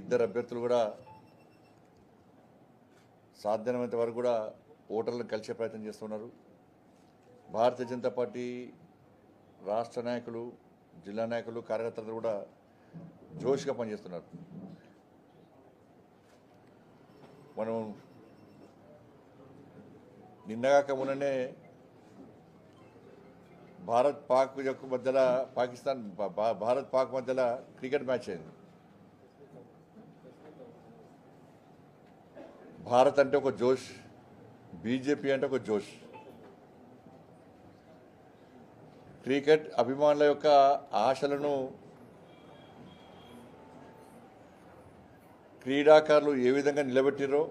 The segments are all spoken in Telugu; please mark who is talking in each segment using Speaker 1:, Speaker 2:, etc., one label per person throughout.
Speaker 1: ఇద్దరు అభ్యర్థులు కూడా సాధ్యమైనంత వరకు కూడా ఓటర్లను కలిసే ప్రయత్నం చేస్తున్నారు. భారతీయ జనతా పార్టీ రాష్ట్ర నాయకులు, జిల్లా నాయకులు, కార్యకర్తలు కూడా జోష్గా పనిచేస్తున్నారు. మనం నిన్నగాక మొన్ననే భారత్ పాక్ యొక్క మధ్యలో భారత్ పాక్ మధ్యలో క్రికెట్ మ్యాచ్ అయింది. భారత్ అంటే ఒక జోష్, బీజేపీ అంటే ఒక జోష్. క్రికెట్ అభిమానుల యొక్క ఆశలను క్రీడాకారులు ఏ విధంగా నిలబెట్టిరో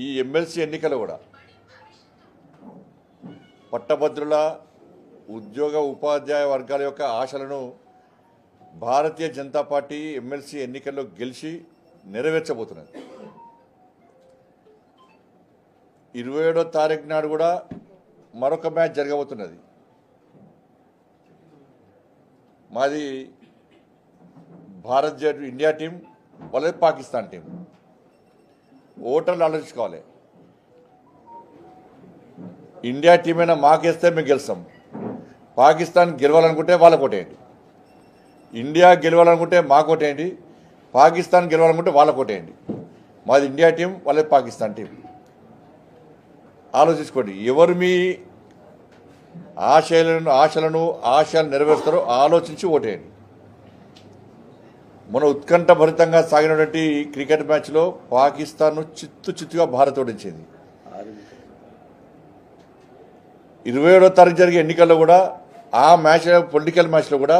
Speaker 1: ఈ ఎమ్మెల్సీ ఎన్నికలు కూడా పట్టభద్రుల ఉద్యోగ ఉపాధ్యాయ వర్గాల యొక్క ఆశలను భారతీయ జనతా పార్టీ ఎమ్మెల్సీ ఎన్నికల్లో గెలిచి నెరవేర్చబోతున్నది. 27వ తారీఖు నాడు కూడా మరొక మ్యాచ్ జరగబోతున్నది. మాది ఇండియా టీం, వాళ్ళది పాకిస్తాన్ టీం. ఓటర్లు ఆలోచించుకోవాలి. ఇండియా టీం అయినా మాకేస్తే మేము గెలుస్తాం. పాకిస్తాన్ గెలవాలనుకుంటే వాళ్ళకు ఓటేయండి. ఇండియా గెలవాలనుకుంటే మాకు ఓటేయండి. పాకిస్తాన్ గెలవాలనుకుంటే వాళ్ళకు ఓటేయండి. మాది ఇండియా టీం, వాళ్ళది పాకిస్తాన్ టీం. ఆలోచించుకోండి. ఎవరు మీ ఆశలను నెరవేరుస్తారో ఆలోచించి ఓటేయండి. మన ఉత్కంఠభరితంగా సాగినటువంటి క్రికెట్ మ్యాచ్లో పాకిస్తాన్ను చిత్తుగా భారత్ ఓడించింది. 27వ తారీఖు జరిగే ఎన్నికల్లో కూడా ఆ మ్యాచ్, పొలిటికల్ మ్యాచ్లో కూడా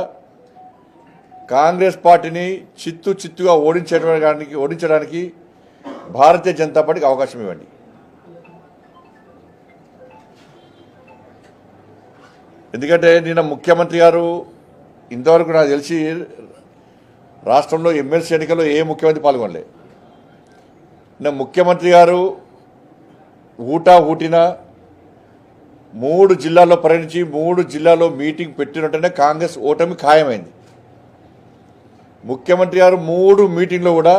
Speaker 1: కాంగ్రెస్ పార్టీని చిత్తుగా ఓడించడానికి భారతీయ జనతా పార్టీకి అవకాశం ఇవ్వండి. ఎందుకంటే నిన్న ముఖ్యమంత్రి గారు ఇంతవరకు నాకు తెలిసి రాష్ట్రంలో ఎమ్మెల్సీ ఎన్నికల్లో ఏ ముఖ్యమంత్రి పాల్గొనలే. నిన్న ముఖ్యమంత్రి గారు ఊటిన 3 జిల్లాల్లో పర్యటించి 3 జిల్లాల్లో మీటింగ్ పెట్టినట్టునే కాంగ్రెస్ ఓటమి ఖాయమైంది. ముఖ్యమంత్రి గారు 3 మీటింగ్లో కూడా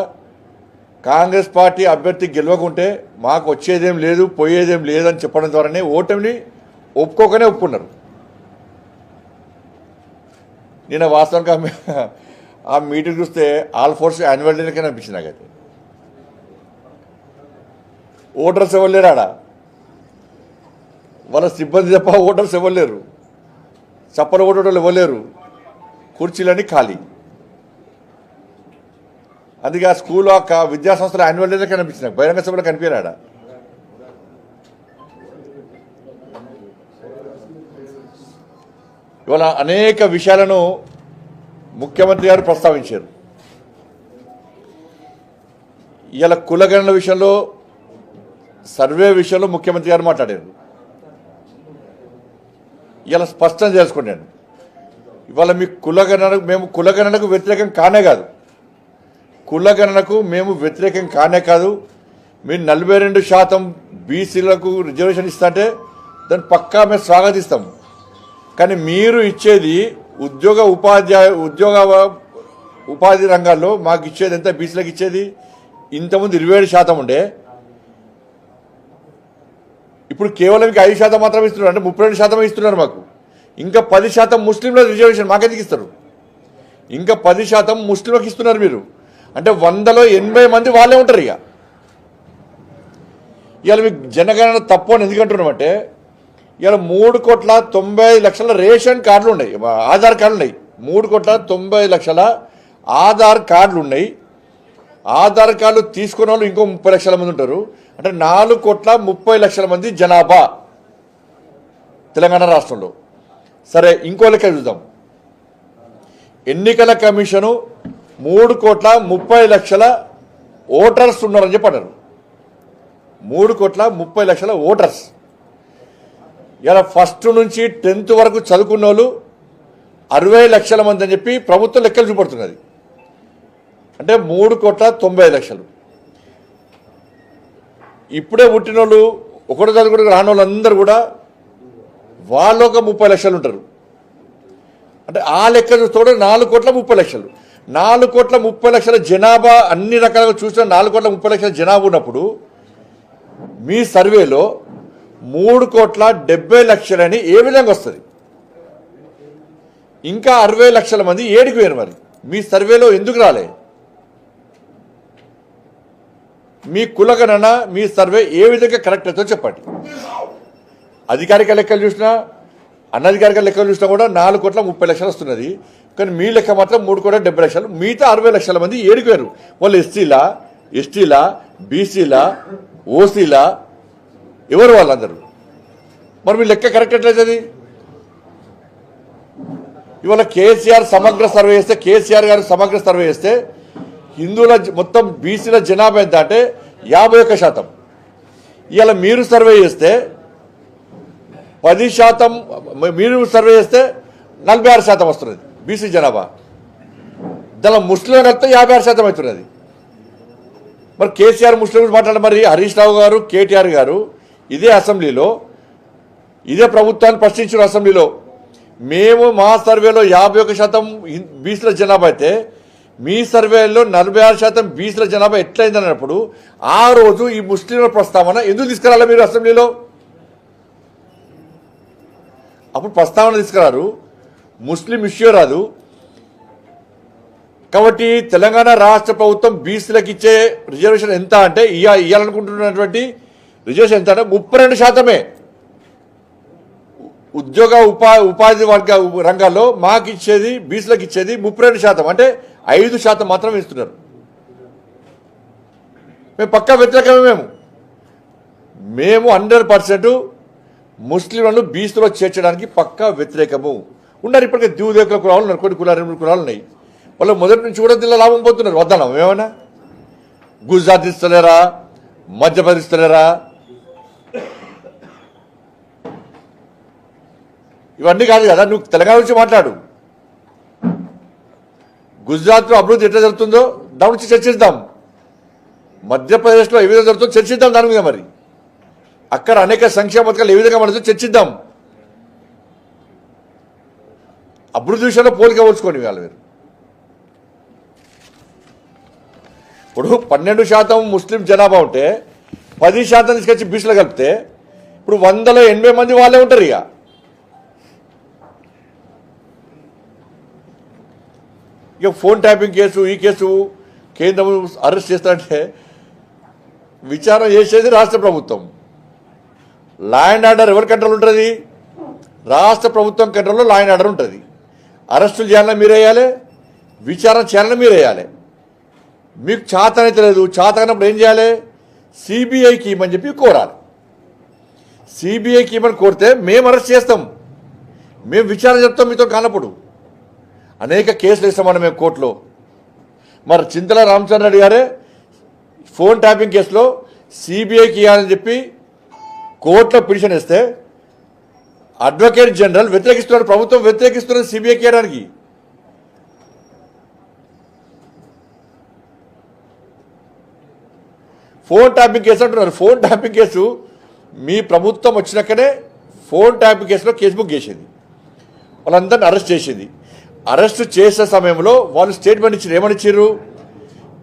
Speaker 1: కాంగ్రెస్ పార్టీ అభ్యర్థి గెలవకుంటే మాకు వచ్చేదేం లేదు, పోయేదేం లేదని చెప్పడం ద్వారానే ఓటమిని ఒప్పుకున్నారు. నిన్న వాస్తవంగా ఆ మీటింగ్ చూస్తే ఆల్ ఫోర్స్ యాన్యువల్ డేకే అనిపించింది నాకైతే. ఓటర్స్ ఎవరు లేరు ఆడ, వాళ్ళ సిబ్బంది తప్ప ఓటర్స్ ఎవరు లేరు. చప్పలు ఓటర్లు ఎవరు లేరు. కుర్చీలన్నీ ఖాళీ. అందుకే ఆ స్కూల్ విద్యాసంస్థల యాన్యువల్ డేకే కనిపించింది నాకు. బహిరంగ సభలో కనిపించాడు. ఇవాళ అనేక విషయాలను ముఖ్యమంత్రి గారు ప్రస్తావించారు. ఇవాళ కులగణన విషయంలో, సర్వే విషయంలో ముఖ్యమంత్రి గారు మాట్లాడారు. ఇలా స్పష్టం చేసుకున్నాను. ఇవాళ మీ మేము కులగణనకు వ్యతిరేకం కానే కాదు. మేము వ్యతిరేకం కానే కాదు. మీరు 42% బీసీలకు రిజర్వేషన్ ఇస్తుంటే దాన్ని పక్కా మేము స్వాగతిస్తాం. కానీ మీరు ఇచ్చేది ఉపాధి రంగాల్లో మాకు ఇచ్చేది ఎంత? బీసీలకు ఇచ్చేది ఇంతకుముందు 27% ఉండే, ఇప్పుడు కేవలం 5% మాత్రమే ఇస్తున్నారు. అంటే 32% ఇస్తున్నారు మాకు. ఇంకా 10% ముస్లింల రిజర్వేషన్ మాకెందుకు ఇస్తారు? ఇంకా 10% ముస్లింలకు ఇస్తున్నారు మీరు. అంటే 100లో 80 మంది వాళ్ళే ఉంటారు. ఇవాళ మీకు జనగణన తప్పు అని ఎందుకంటున్నామంటే, ఇవాళ 3,90,00,000 రేషన్ కార్డులు ఉన్నాయి, ఆధార్ కార్డులు ఉన్నాయి. 3,90,00,000 ఆధార్ కార్డులు ఉన్నాయి. ఆధార్ కార్డులు తీసుకున్న వాళ్ళు ఇంకో 30 లక్షల మంది ఉంటారు. అంటే 4,30,00,000 మంది జనాభా తెలంగాణ రాష్ట్రంలో. సరే, ఇంకో లెక్క చూద్దాం. ఎన్నికల కమిషను 3,30,00,000 ఓటర్స్ ఉన్నారని చెప్పారు. 3,30,00,000 ఓటర్స్. ఇలా ఫస్ట్ నుంచి 10th వరకు చదువుకున్న వాళ్ళు 60 లక్షల మంది అని చెప్పి ప్రభుత్వం లెక్కలు చూపడుతున్నది. అంటే 3,90,00,000. ఇప్పుడే పుట్టిన వాళ్ళు, ఒకటి చదువుకుని రాని వాళ్ళందరూ కూడా వాళ్ళు ఒక 30 లక్షలు ఉంటారు. అంటే ఆ లెక్క చూస్తే 4,30,00,000 4,30,00,000 జనాభా అన్ని రకాలుగా చూసిన 4,30,00,000 జనాభా ఉన్నప్పుడు మీ సర్వేలో 3,70,00,000 అని ఏ విధంగా వస్తుంది? ఇంకా 60,00,000 మంది ఏడికి పోయారు? మరి మీ సర్వేలో ఎందుకు రాలే? మీ కులగణన మీ సర్వే ఏ విధంగా కరెక్ట్ అవుతుందో చెప్పండి. అధికారిక లెక్కలు చూసినా అనధికారిక లెక్కలు చూసినా కూడా 4,30,00,000 వస్తున్నది. కానీ మీ లెక్క మాత్రం 3,70,00,000. మిగతా 60,00,000 మంది ఏడిపోయారు. వాళ్ళు ఎస్సీలా, ఎస్టీలా, బీసీలా, ఓసీలా, ఎవరు వాళ్ళందరూ? మరి మీ లెక్క కరెక్ట్ ఎట్లయితుంది? ఇవాళ కేసీఆర్ సమగ్ర సర్వే చేస్తే, కేసీఆర్ గారు సమగ్ర సర్వే చేస్తే హిందువుల మొత్తం బీసీల జనాభా ఎంత అంటే 51%. ఇవాళ మీరు సర్వే చేస్తే 10%, మీరు సర్వే చేస్తే 46% వస్తున్నది బీసీ జనాభా. దానిలో ముస్లింలు కలిపితే 56% అవుతున్నది. మరి కేసీఆర్ ముస్లిం మాట్లాడారు. మరి హరీష్ రావు గారు, కేటీఆర్ గారు ఇదే అసెంబ్లీలో ఇదే ప్రభుత్వాన్ని ప్రశ్నించారు అసెంబ్లీలో. మేము మా సర్వేలో 51% బీసీల జనాభా అయితే మీ సర్వేలో 46% బీసీల జనాభా ఎట్లయింది అన్నప్పుడు ఆ రోజు ఈ ముస్లింల ప్రస్తావన ఎందుకు తీసుకురాలి మీరు అసెంబ్లీలో? అప్పుడు ప్రస్తావన తీసుకురారు, ముస్లిం ఇష్యూ రాదు. కాబట్టి తెలంగాణ రాష్ట్ర ప్రభుత్వం బీసీలకు ఇచ్చే రిజర్వేషన్ ఎంత అంటే ఇవ్వాలనుకుంటున్నటువంటి రిజర్వేషన్ ఎంత అంటే 32%. ఉద్యోగ ఉపాధి వర్గ రంగాల్లో మాకు ఇచ్చేది, బీసీలకు ఇచ్చేది 32%. అంటే 5% మాత్రమే ఇస్తున్నారు. మేము పక్కా వ్యతిరేకమే. మేము 100% ముస్లింలను బీసీలో చేర్చడానికి పక్కా వ్యతిరేకము. ఉన్నారు ఇప్పటికే ద్విదేకుల కులాలు ఉన్నారు, కొన్ని కులాలు 2 కులాలు ఉన్నాయి. వాళ్ళు మొదటి నుంచి కూడా దీనిలో లాభం పోతున్నారు. వద్దన్నాం ఏమైనా? గుజరాత్ ఇస్తలేరా, మధ్యప్రదేశ్ ఇస్తలేరా? ఇవన్నీ కాదు కదా. నువ్వు తెలంగాణ నుంచి మాట్లాడు. గుజరాత్లో అభివృద్ధి ఎట్లా జరుగుతుందో దాని గురించి చర్చిద్దాం. మధ్యప్రదేశ్లో ఏ విధంగా జరుగుతుందో చర్చిద్దాం దాని మీద. మరి అక్కడ అనేక సంక్షేమ పథకాలు ఏ విధంగా మనతో చర్చిద్దాం. అభివృద్ధి విషయంలో పోలిక పోల్చుకోండి వాళ్ళు. మీరు ఇప్పుడు 12% ముస్లిం జనాభా ఉంటే 10% తీసుకొచ్చి బీసీలో కలిపితే ఇప్పుడు 180 మంది వాళ్ళే ఉంటారు. ఇక ఫోన్ ట్యాపింగ్ కేసు, ఈ కేసు కేంద్రం అరెస్ట్ చేస్తారంటే విచారణ చేసేది రాష్ట్ర ప్రభుత్వం. లా అండ్ ఆర్డర్ ఎవరి కంట్రోల్ ఉంటుంది? రాష్ట్ర ప్రభుత్వం కంట్రోల్లో లా అండ్ ఆర్డర్ ఉంటుంది. అరెస్టులు చేయాలన్నా మీరే వేయాలి, విచారణ చేయాలన్నా మీరే వేయాలి. మీకు చేతనైతే లేదు, చేతనప్పుడు ఏం చేయాలి? సిబిఐకి ఇవ్వమని చెప్పి కోరాలి. సిబిఐకి ఇవ్వమని కోరితే మేము అరెస్ట్ చేస్తాం, మేము విచారణ చెప్తాం మీతో కానప్పుడు. అనేక కేసులు ఇస్తామని మేము కోర్టులో. మరి చింతల రామచంద్ర రెడ్డి గారే ఫోన్ ట్యాపింగ్ కేసులో సిబిఐకి ఇవ్వాలని చెప్పి కోర్టులో పిటిషన్ ఇస్తే అడ్వకేట్ జనరల్ వ్యతిరేకిస్తున్నాడు, ప్రభుత్వం వ్యతిరేకిస్తున్నది సిబిఐకి ఇవ్వడానికి. ఫోన్ ట్యాపింగ్ కేసు అంటున్నారు. ఫోన్ ట్యాపింగ్ కేసు మీ ప్రభుత్వం వచ్చినాకనే ఫోన్ ట్యాపింగ్ కేసులో కేసు బుక్ చేసేది, వాళ్ళందరినీ అరెస్ట్ చేసేది. అరెస్ట్ చేసే సమయంలో వాళ్ళు స్టేట్మెంట్ ఇచ్చారు. ఏమని ఇచ్చారు?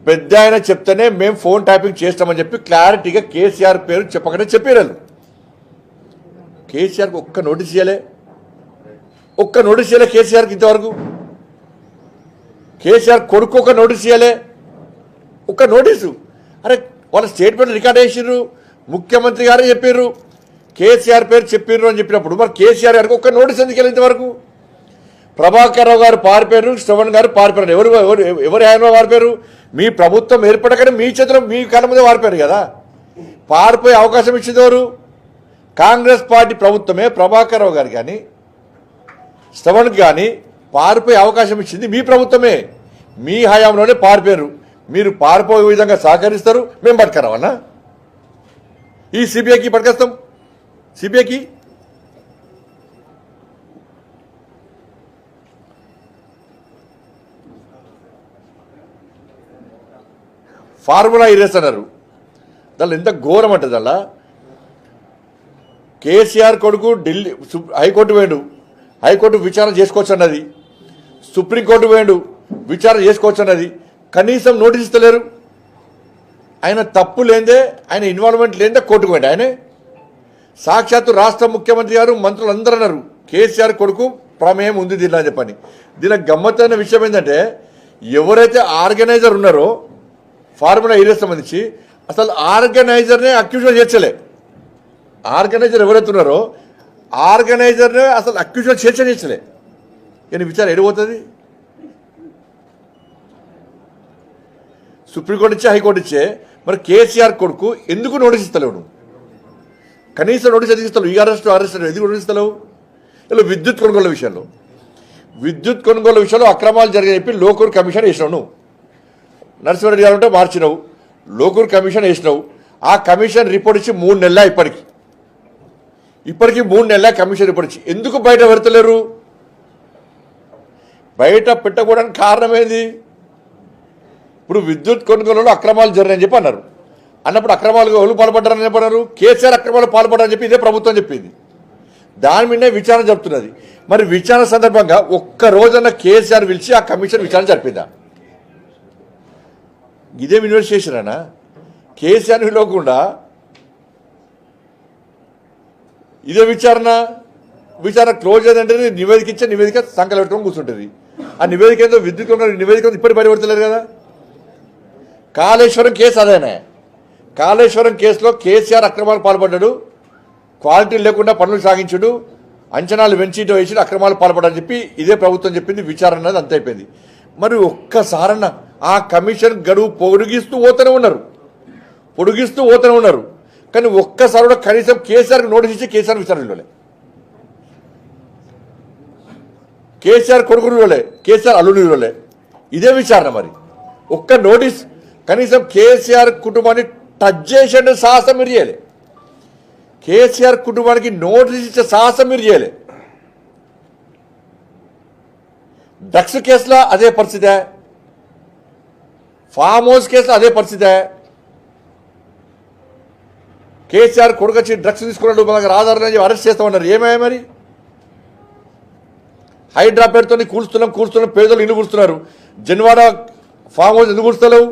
Speaker 1: పెద్ద ఆయన చెప్తేనే మేము ఫోన్ ట్యాపింగ్ చేస్తామని చెప్పి క్లారిటీగా కేసీఆర్ పేరు చెప్పకనే చెప్పారు. కేసీఆర్కి ఒక్క నోటీస్ ఇవ్వలే, ఒక్క నోటీస్ ఇవ్వలే కేసీఆర్కి ఇంతవరకు. కేసీఆర్ కొడుకు ఒక నోటీస్ ఇవ్వలే, ఒక్క నోటీసు. అరే వాళ్ళ స్టేట్మెంట్ రికార్డ్ చేసిర్రు, ముఖ్యమంత్రి గారే చెప్పారు, కేసీఆర్ పేరు చెప్పారు అని చెప్పినప్పుడు మరి కేసీఆర్ గారికి ఒక్క నోటీస్ ఎందుకు వెళ్ళి ఇంతవరకు? ప్రభాకర్ రావు గారు పారిపోయారు, శ్రవణ్ గారు పారిపోయారు. ఎవరి ఆయన పారిపోయారు? మీ ప్రభుత్వం ఏర్పడకనే మీ చేతిలో మీ కళ్ళ మీద పారిపోయారు కదా. పారిపోయే అవకాశం ఇచ్చింది ఎవరు? కాంగ్రెస్ పార్టీ ప్రభుత్వమే. ప్రభాకర్ రావు గారు కానీ శ్రవణ్కి కానీ పారిపోయే అవకాశం ఇచ్చింది మీ ప్రభుత్వమే. మీ హయాంలోనే పారిపోయారు. మీరు పారిపోయే విధంగా సహకరిస్తారు, మేము పట్టుకురావన్నా? ఈ సిబిఐకి పట్టుకొస్తాం. సిబిఐకి ఫార్ములా ఇరేస్ అన్నారు. దానిలో ఎంత ఘోరం అంటే దానిలో కేసీఆర్ కొడుకు ఢిల్లీ హైకోర్టు పోయాడు, హైకోర్టు విచారణ చేసుకోవచ్చు అన్నది. సుప్రీంకోర్టు పోయిండు, విచారణ చేసుకోవచ్చు అన్నది, కనీసం నోటీస్ ఇస్తలేరు. ఆయన తప్పు లేదే, ఆయన ఇన్వాల్వ్మెంట్ లేదే కోర్టుకు పోయింది. ఆయనే సాక్షాత్తు రాష్ట్ర ముఖ్యమంత్రి గారు, మంత్రులు అందరూ అన్నారు కేసీఆర్ కొడుకు ప్రమేయం ఉంది దీనిలో అని చెప్పని. దీనికి గమ్మత్తైన విషయం ఏంటంటే, ఎవరైతే ఆర్గనైజర్ ఉన్నారో ఫార్ములా ఏరియా సంబంధించి అసలు ఆర్గనైజర్నే అక్యూజన్ చేర్చలే. ఆర్గనైజర్ ఎవరైతే ఉన్నారో ఆర్గనైజర్నే అసలు అక్యూజన్ చేర్చలే. కానీ విచారణ ఎడిపోతుంది? సుప్రీంకోర్టు ఇచ్చే, హైకోర్టు ఇచ్చే, మరి కేసీఆర్ కొడుకు ఎందుకు నోటీస్ ఇస్తలేవు? నువ్వు కనీసం నోటీస్ ఎందుకు ఇస్తలేవు? ఈ అరెస్ట్ ఎందుకు నోటీస్ ఇస్తలేవు? ఇలా విద్యుత్ కొనుగోలు విషయంలో అక్రమాలు జరిగాయని చెప్పి లోకూర్ కమిషన్ వేసినావు. నువ్వు నరసింహారెడ్డి గారు ఉంటే మార్చినావు, లోకూర్ కమిషన్ వేసినావు. ఆ కమిషన్ రిపోర్ట్ ఇచ్చి 3 నెలల ఇప్పటికీ 3 నెలల కమిషన్ రిపోర్ట్ ఇచ్చి ఎందుకు బయట పెడతలేరు? బయట పెట్టకూడడానికి కారణం ఏంది? ఇప్పుడు విద్యుత్ కొనుగోలులో అక్రమాలు జరిగాయని చెప్పి అన్నారు. అన్నప్పుడు అక్రమాలు ఎవరు పాల్పడ్డారని చెప్పన్నారు? కేసీఆర్ అక్రమాలు పాల్పడ్డారని చెప్పి ఇదే ప్రభుత్వం చెప్పింది. దాని మీదే విచారణ జరుపుతున్నది. మరి విచారణ సందర్భంగా ఒక్క రోజన్న కేసీఆర్ పిలిచి ఆ కమిషన్ విచారణ జరిపిందా? ఇదేం ఇన్వెస్టిగేషన్ అనా? కేసీఆర్ పిలవకుండా ఇదే విచారణ క్లోజ్ అయిందంటే నివేదిక ఇచ్చే నివేదిక సంకలు పెట్టుకొని కూర్చుంటుంది. ఆ నివేదిక ఏందో విద్యుత్ నివేదిక ఇప్పటికి బయటపడతలేదు కదా. కాళేశ్వరం కేసు అదేనే. కాళేశ్వరం కేసులో కేసీఆర్ అక్రమాలు పాల్పడ్డాడు, క్వాలిటీ లేకుండా పనులు సాగించుడు, అంచనాలు వెంచిటో వేసి అక్రమాలు పాల్పడని చెప్పి ఇదే ప్రభుత్వం చెప్పింది. విచారణ అనేది అంత అయిపోయింది. మరి ఒక్కసారన్న ఆ కమిషన్ గడువు పొడిగిస్తూ పోతూనే ఉన్నారు. కానీ ఒక్కసారి కూడా కనీసం కేసీఆర్కి నోటీస్ ఇచ్చి కేసీఆర్ విచారణలోనే, కేసీఆర్ కొడుకునిలోలే, కేసీఆర్ అల్లునిలోలే ఇదే విచారణ. మరి ఒక్క నోటీస్ కనీసం కేసీఆర్ కుటుంబాన్ని టచ్ చేసే సాహసం మీరు చేయలే. కేసీఆర్ కుటుంబానికి నోటీస్ ఇచ్చే సాహసం మీరు చేయలే. డ్రగ్స్ కేసులో అదే పరిస్థితే, ఫామ్ హౌస్ కేసులో అదే పరిస్థితే. కేసీఆర్ కొడుకు వచ్చి డ్రగ్స్ తీసుకున్నాడు, మనకు ఆధారం అరెస్ట్ చేస్తామన్నారు. ఏమయ్యా మరి? హైడ్రా పేరుతో కూల్స్తున్నాం, పేదలు ఇల్లు కూర్చున్నారు. జన్వాడ ఫామ్ హౌస్ ఎందుకు కూర్చలేవు?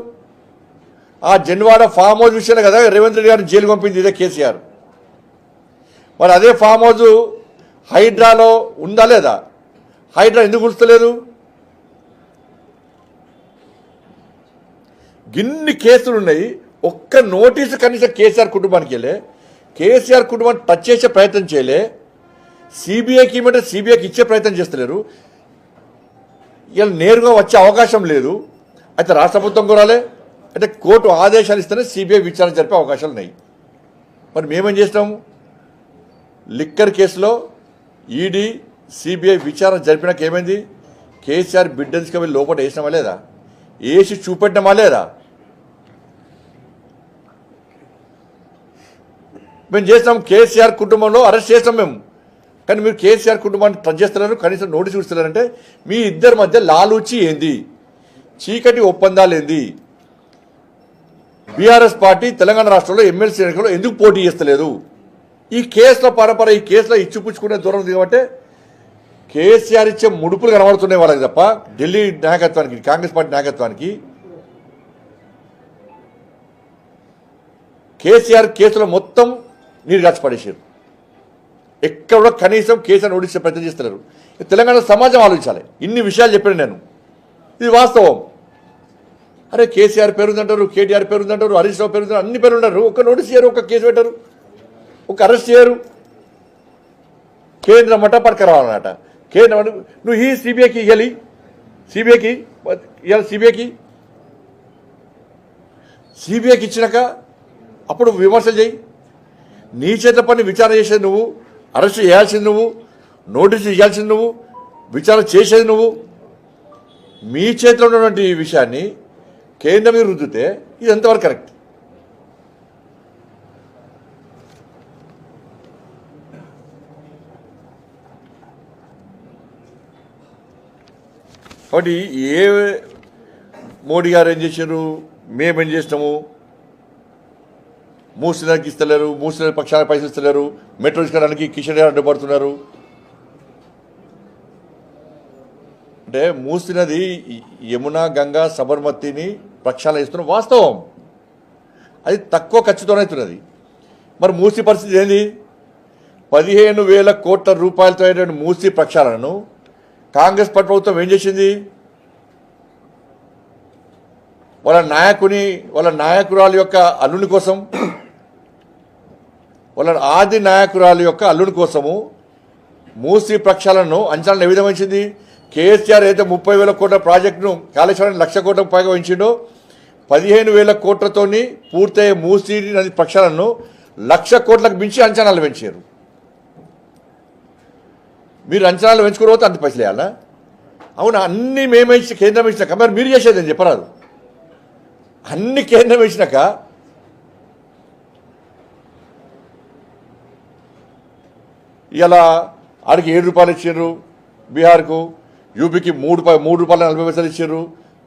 Speaker 1: ఆ జన్వాడ ఫామ్ హౌస్ విషయంలో కదా రేవంత్ రెడ్డి గారిని జైలు పంపింది ఇదే కేసీఆర్. మరి అదే ఫామ్ హౌస్ హైడ్రాలో ఉందా లేదా? హైడ్రా ఎందుకు కూర్చలేదు? గిన్ని కేసులు ఉన్నాయి, ఒక్క నోటీసు కనీసం కేసీఆర్ కుటుంబానికి వెళ్ళే, కేసీఆర్ కుటుంబాన్ని టచ్ చేసే ప్రయత్నం చేయలే. సిబిఐకి ఇవ్వమంటే సిబిఐకి ఇచ్చే ప్రయత్నం చేస్తలేరు. ఇలా నేరుగా వచ్చే అవకాశం లేదు. అయితే రాష్ట్ర ప్రభుత్వం కోరాలి, అంటే కోర్టు ఆదేశాలు ఇస్తేనే సిబిఐ విచారణ జరిపే అవకాశాలు ఉన్నాయి. మరి మేమేం చేస్తాము? లిక్కర్ కేసులో ఈడీ సిబిఐ విచారణ జరిపినాక ఏమైంది? కేసీఆర్ బిడ్డ తీసుకువెళ్ళి లోపల వేసినామా లేదా? వేసి చూపెట్టినామా లేదా? మేము చేస్తాం. కేసీఆర్ కుటుంబంలో అరెస్ట్ చేస్తాం మేము. కానీ మీరు కేసీఆర్ కుటుంబాన్ని టచ్ చేస్తున్నారు, కనీసం నోటీస్ ఇస్తున్నారంటే మీ ఇద్దరి మధ్య లాలూచి ఏంది? చీకటి ఒప్పందాలు ఏంది? బీఆర్ఎస్ పార్టీ తెలంగాణ రాష్ట్రంలో ఎమ్మెల్సీ ఎన్నికల్లో ఎందుకు పోటీ చేస్తలేదు? ఈ కేసుల పరంపర, ఈ కేసులో ఇచ్చిపుచ్చుకునే దూరం దిగబట్టే కేసీఆర్ ఇచ్చే ముడుపులు కనబడుతున్నాయి వాళ్ళకి తప్ప ఢిల్లీ నాయకత్వానికి, కాంగ్రెస్ పార్టీ నాయకత్వానికి. కేసీఆర్ కేసులో మొత్తం నీరు కాచిపడేసారు. ఎక్కడ కూడా కనీసం కేసీఆర్ నోటీస్ ప్రయత్నం చేస్తున్నారు. తెలంగాణ సమాజం ఆలోచించాలి. ఇన్ని విషయాలు చెప్పాను నేను, ఇది వాస్తవం. అరే కేసీఆర్ పేరుందంటారు, కేటీఆర్ పేరుందంటారు, హరీష్ రావు పేరుందంటారు, అన్ని పేరు ఉంటారు. ఒక్క నోటీస్ చేయరు, ఒక్క కేసు పెట్టరు, ఒక అరెస్ట్ చేయరు. కేంద్రం మట పట్టుకురావాలన్నట. కేంద్రం నువ్వు ఈ సిబిఐకి ఇవ్వాలి, సిబిఐకి ఇచ్చినాక అప్పుడు విమర్శలు చేయి. నీ చేత పని విచారణ చేసేది నువ్వు, అరెస్ట్ చేయాల్సింది నువ్వు, నోటీసు ఇవ్వాల్సింది నువ్వు, విచారణ చేసేది నువ్వు. మీ చేతిలో ఉన్నటువంటి ఈ విషయాన్ని కేంద్రం మీద రుద్దితే ఇది ఎంతవరకు కరెక్ట్? కాబట్టి ఏ మోడీ గారు ఏం చేశారు, మేమేం చేసినాము? మూసినకి ఇస్తలేరు, మూసిన పక్షాల పైసలు ఇస్తలేరు, మెట్రో తీసుకోవడానికి కిషన్ గారు అడ్డుపడుతున్నారు. అంటే మూసీ నది యమున గంగా సబర్మతిని ప్రక్షాళన చేస్తున్న వాస్తవం, అది తక్కువ ఖర్చుతోనే అవుతున్నది. మరి మూసీ పరిస్థితి ఏంది? 15,000 కోట్ల రూపాయలతో అయినటువంటి మూసీ ప్రక్షాళనను కాంగ్రెస్ పార్టీ ప్రభుత్వం ఏం చేసింది? వాళ్ళ నాయకురాలు యొక్క అల్లుని కోసం, వాళ్ళ ఆది నాయకురాలు యొక్క అల్లుని కోసము మూసీ ప్రక్షాళనను అంచనాలను ఏ విధంగా ఇచ్చింది? కేసీఆర్ అయితే 30,000 కోట్ల ప్రాజెక్టును కాళేశ్వరాన్ని 1,00,000 కోట్లకు పైగా ఉంచిండో, 15,000 కోట్లతోని పూర్తయ్యే మూసీ నది ప్రక్షాళనను 1,00,000 కోట్లకు మించి అంచనాలు పెంచారు. మీరు అంచనాలు పెంచుకోకపోతే అంత పైసలు వేయాలా? అవునా? అన్నీ మేమే ఇచ్చి కేంద్రం ఇచ్చినాక మరి మీరు చేసేది అని చెప్పరాదు. అన్ని కేంద్రం ఇచ్చినాక ఇలా ఆడికి 7 రూపాయలు ఇచ్చారు, బీహార్కు, యూపీకి 3 రూపాయల 40 పైసలు ఇచ్చారు,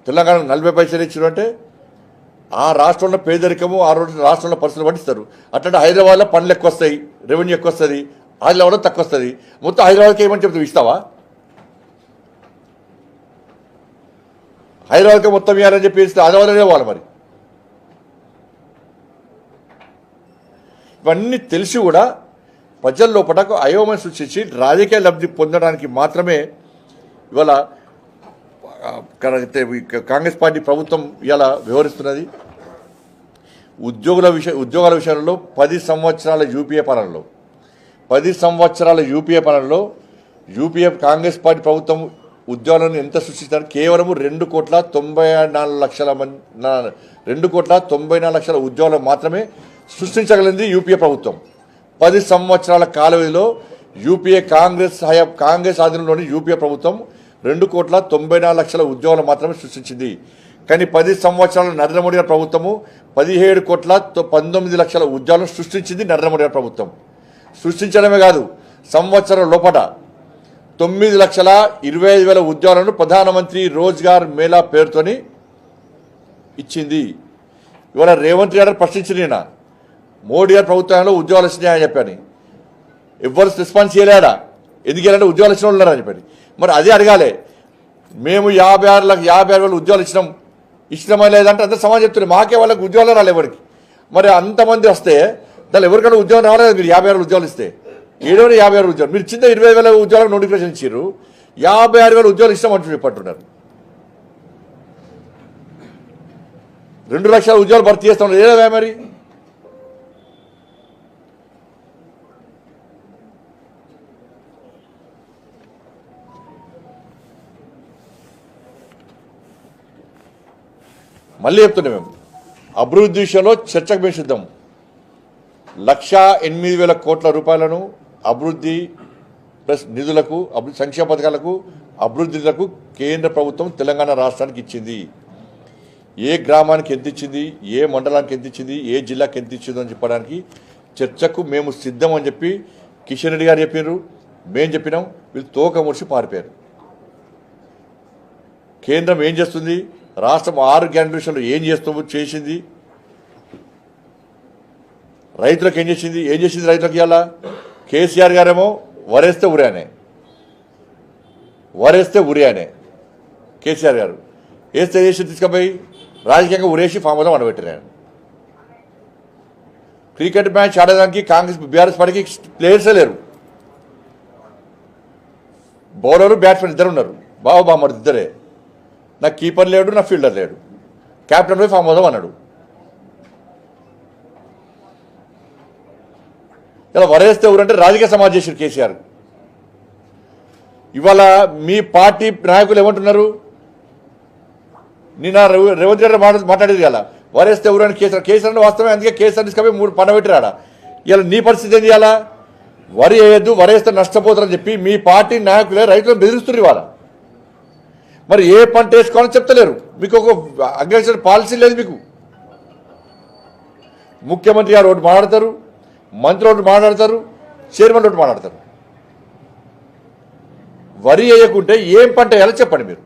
Speaker 1: తెలంగాణకు 40 పైసలు ఇచ్చారు. అంటే ఆ రాష్ట్రంలో పేదరికము, ఆ రోజు రాష్ట్రంలో పరిస్థితులు పట్టిస్తారు. అట్లంటే హైదరాబాద్లో పనులు ఎక్కువ వస్తాయి, రెవెన్యూ ఎక్కువ వస్తుంది, ఆదిలాబాద్లో తక్కువ వస్తుంది. మొత్తం హైదరాబాద్కి ఏమని చెప్తావు? ఇస్తావా? హైదరాబాద్కి మొత్తం ఇవ్వాలని చెప్పి ఇస్తే హైదరాబాద్లో ఇవ్వాలి. మరి ఇవన్నీ తెలిసి కూడా ప్రజల లోపలకు అయోమయం సృష్టించి రాజకీయ లబ్ధి పొందడానికి మాత్రమే ఇవాళ కాంగ్రెస్ పార్టీ ప్రభుత్వం ఇలా వ్యవహరిస్తున్నది. ఉద్యోగాల విషయంలో 10 సంవత్సరాల యూపీఏ పాలనలో యూపీఏ కాంగ్రెస్ పార్టీ ప్రభుత్వం ఉద్యోగాలను ఎంత సృష్టిస్తారు? కేవలం 2,94 లక్షల ఉద్యోగాలు మాత్రమే సృష్టించగలిగింది యూపీఏ ప్రభుత్వం. 10 సంవత్సరాల కాల వ్యవధిలో యూపీఏ కాంగ్రెస్ ఆధీనంలోని యూపీఏ ప్రభుత్వం 2,94 లక్షల ఉద్యోగాలు మాత్రమే సృష్టించింది. కానీ 10 సంవత్సరాల నరేంద్ర మోడీ గారి ప్రభుత్వము 17,19 లక్షల ఉద్యోగాలను సృష్టించింది. నరేంద్ర మోడీ గారి ప్రభుత్వం సృష్టించడమే కాదు, సంవత్సరం లోపల 9,25,000 ఉద్యోగాలను ప్రధానమంత్రి రోజ్గార్ మేళా పేరుతోని ఇచ్చింది. ఇవాళ రేవంత్ గారు ప్రశ్నించిన మోడీ గారి ప్రభుత్వంలో ఉద్యోగాలు వచ్చినాయని చెప్పాను. ఎవ్వరు రెస్పాన్స్ చేయలేడా? ఎందుకంటే ఉద్యోగాలు ఇచ్చిన వాళ్ళు ఉన్నారని చెప్పాను. మరి అదే అడగాలి. మేము 56,000 ఉద్యోగాలు ఇచ్చినామా లేదంటే అంత సమాజం చెప్తున్నాం. మాకే వాళ్ళకి ఉద్యోగాలు రాలే ఎవరికి. మరి అంతమంది వస్తే దాని ఎవరికైనా ఉద్యోగం రాలేదు. మీరు 56,000 ఉద్యోగాలు ఇస్తే 56,000 ఉద్యోగాలు మీరు చిన్న 20,000 ఉద్యోగాలకు నోటిఫికేషన్ ఇచ్చారు. 56,000 ఉద్యోగాలు ఇస్తామంటూ చెప్పంటున్నారు. 2 లక్షల ఉద్యోగాలు భర్తీ చేస్తాం ఏదా? మరి మళ్ళీ చెప్తున్నాం, మేము అభివృద్ధి విషయంలో చర్చకు మేము సిద్ధం. 1,08,000 కోట్ల రూపాయలను అభివృద్ధి ప్లస్ నిధులకు, సంక్షేమ పథకాలకు, అభివృద్ధి నిధులకు కేంద్ర ప్రభుత్వం తెలంగాణ రాష్ట్రానికి ఇచ్చింది. ఏ గ్రామానికి ఎంత ఇచ్చింది, ఏ మండలానికి ఎంత ఇచ్చింది, ఏ జిల్లాకి ఎంత ఇచ్చిందో అని చెప్పడానికి చర్చకు మేము సిద్ధం అని చెప్పి కిషన్ రెడ్డి గారు చెప్పారు, మేము చెప్పినాం. వీళ్ళు తోక ముడిచి పారిపోయారు. కేంద్రం ఏం చేస్తుంది, రాష్ట్రం 6 గ్యారెంటీ విషయంలో ఏం చేసింది, రైతులకు ఏం చేసింది రైతులకు. ఇవాళ కేసీఆర్ గారేమో వరేస్తే ఉరియానే కేసీఆర్ గారు వేస్తే చేసి తీసుకుపోయి రాజకీయంగా ఉరేసి ఫామ్ హౌస్లో వండబెట్టారు. క్రికెట్ మ్యాచ్ ఆడడానికి కాంగ్రెస్ బీఆర్ఎస్ పార్టీకి ప్లేయర్సే లేరు. బౌలరు బ్యాట్స్మెన్ ఇద్దరు ఉన్నారు, బామర్ది ఇద్దరే. నా కీపర్ లేడు, నా ఫీల్డర్ లేడు. కెప్టెన్ పోయి ఫామ్ హౌస్ అన్నాడు. ఇలా వరేస్తే ఊరంటే రాజకీయ సమాజం చేశారు కేసీఆర్. ఇవాళ మీ పార్టీ నాయకులు ఏమంటున్నారు? నిన్న రేవంత్ రెడ్డి మాట్లాడేది కదా, వరేస్తే ఊరని కేసీఆర్ వాస్తవమే. అందుకే కేసీఆర్ తీసుకపోయి 3 పండబెట్టిరాడా. ఇలా నీ పరిస్థితి ఏంటి? ఇవాళ వరి వేయద్దు, వరేస్తే నష్టపోతారని చెప్పి మీ పార్టీ నాయకులే రైతులను బెదిరిస్తున్నారు ఇవాళ. మరి ఏ పంట వేసుకోవాలని చెప్తలేరు. మీకు ఒక అగ్రికల్చర్ పాలసీ లేదు. మీకు ముఖ్యమంత్రి గారు ఒకటి మాట్లాడతారు, మంత్రి ఒకటి మాట్లాడతారు, చైర్మన్ ఒకటి మాట్లాడతారు. వరి వేయకుంటే ఏం పంట వేయాలో చెప్పండి. మీరు